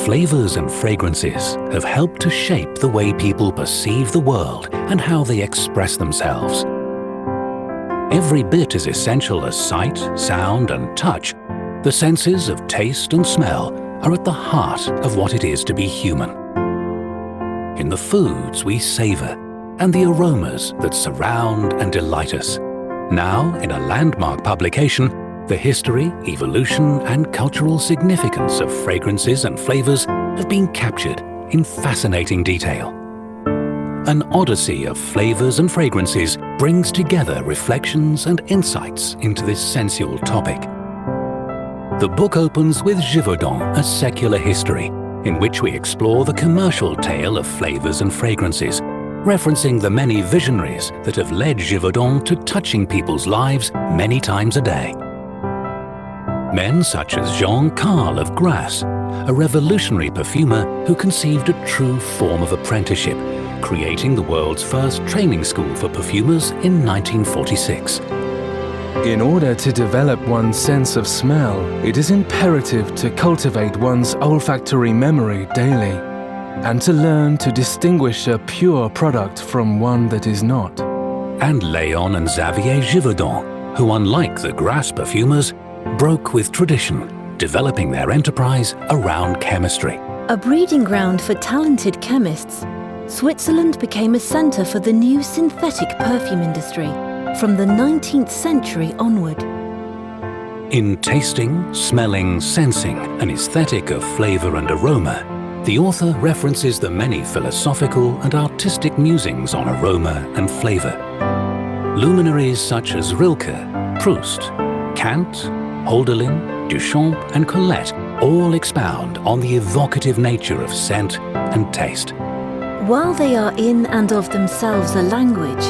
Flavours and fragrances have helped to shape the way people perceive the world and how they express themselves. Every bit as essential as sight, sound and touch, the senses of taste and smell are at the heart of what it is to be human. In the foods we savour and the aromas that surround and delight us. Now, in a landmark publication, the history, evolution and cultural significance of fragrances and flavours have been captured in fascinating detail. An Odyssey of Flavours and Fragrances brings together reflections and insights into this sensual topic. The book opens with Givaudan, a secular history, in which we explore the commercial tale of flavours and fragrances, referencing the many visionaries that have led Givaudan to touching people's lives many times a day. Men such as Jean Carl of Grasse, a revolutionary perfumer who conceived a true form of apprenticeship, creating the world's first training school for perfumers in 1946. In order to develop one's sense of smell, it is imperative to cultivate one's olfactory memory daily, and to learn to distinguish a pure product from one that is not. And Léon and Xavier Givaudan, who unlike the Grasse perfumers, broke with tradition, developing their enterprise around chemistry. A breeding ground for talented chemists, Switzerland became a centre for the new synthetic perfume industry from the 19th century onward. In tasting, smelling, sensing, an aesthetic of flavour and aroma, the author references the many philosophical and artistic musings on aroma and flavour. Luminaries such as Rilke, Proust, Kant, Hölderlin, Duchamp and Colette all expound on the evocative nature of scent and taste. While they are in and of themselves a language,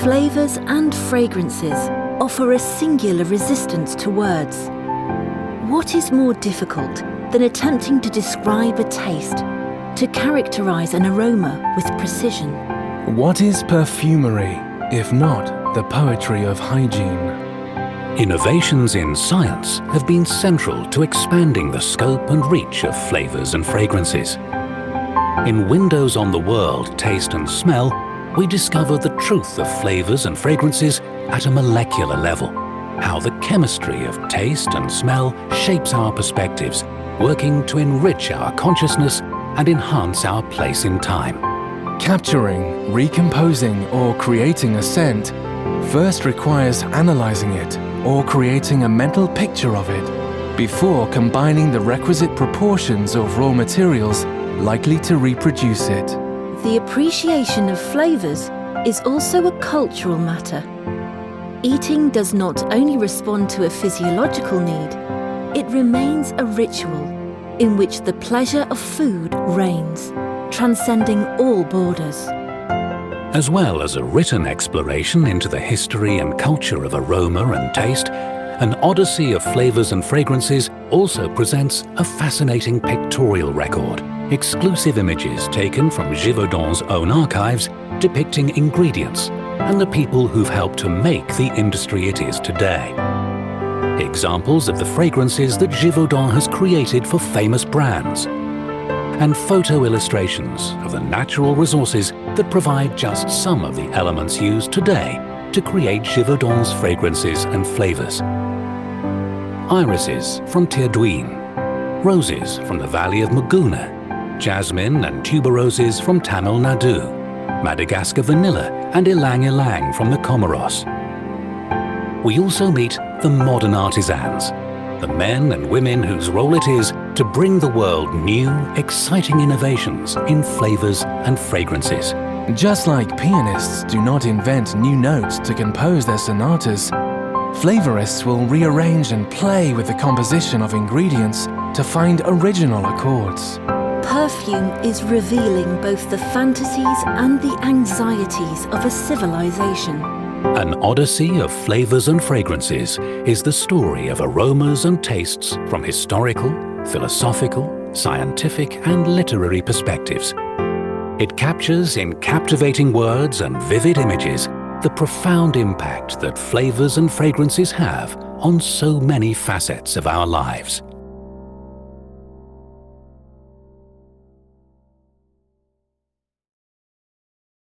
flavours and fragrances offer a singular resistance to words. What is more difficult than attempting to describe a taste, to characterise an aroma with precision? What is perfumery, if not the poetry of hygiene? Innovations in science have been central to expanding the scope and reach of flavours and fragrances. In Windows on the World, Taste and Smell, we discover the truth of flavours and fragrances at a molecular level, how the chemistry of taste and smell shapes our perspectives, working to enrich our consciousness and enhance our place in time. Capturing, recomposing or creating a scent first requires analysing it or creating a mental picture of it before combining the requisite proportions of raw materials likely to reproduce it. The appreciation of flavours is also a cultural matter. Eating does not only respond to a physiological need, it remains a ritual in which the pleasure of food reigns, transcending all borders. As well as a written exploration into the history and culture of aroma and taste, An Odyssey of Flavours and Fragrances also presents a fascinating pictorial record, exclusive images taken from Givaudan's own archives depicting ingredients and the people who've helped to make the industry it is today. Examples of the fragrances that Givaudan has created for famous brands, and photo illustrations of the natural resources that provide just some of the elements used today to create Givaudan's fragrances and flavours. Irises from Terdouine, roses from the valley of Maguna, jasmine and tuberoses from Tamil Nadu, Madagascar vanilla and ylang ylang from the Comoros. We also meet the modern artisans, the men and women whose role it is to bring the world new, exciting innovations in flavours and fragrances. Just like pianists do not invent new notes to compose their sonatas, flavorists will rearrange and play with the composition of ingredients to find original accords. Perfume is revealing both the fantasies and the anxieties of a civilization. An Odyssey of Flavours and Fragrances is the story of aromas and tastes from historical, philosophical, scientific and literary perspectives. It captures in captivating words and vivid images the profound impact that flavours and fragrances have on so many facets of our lives.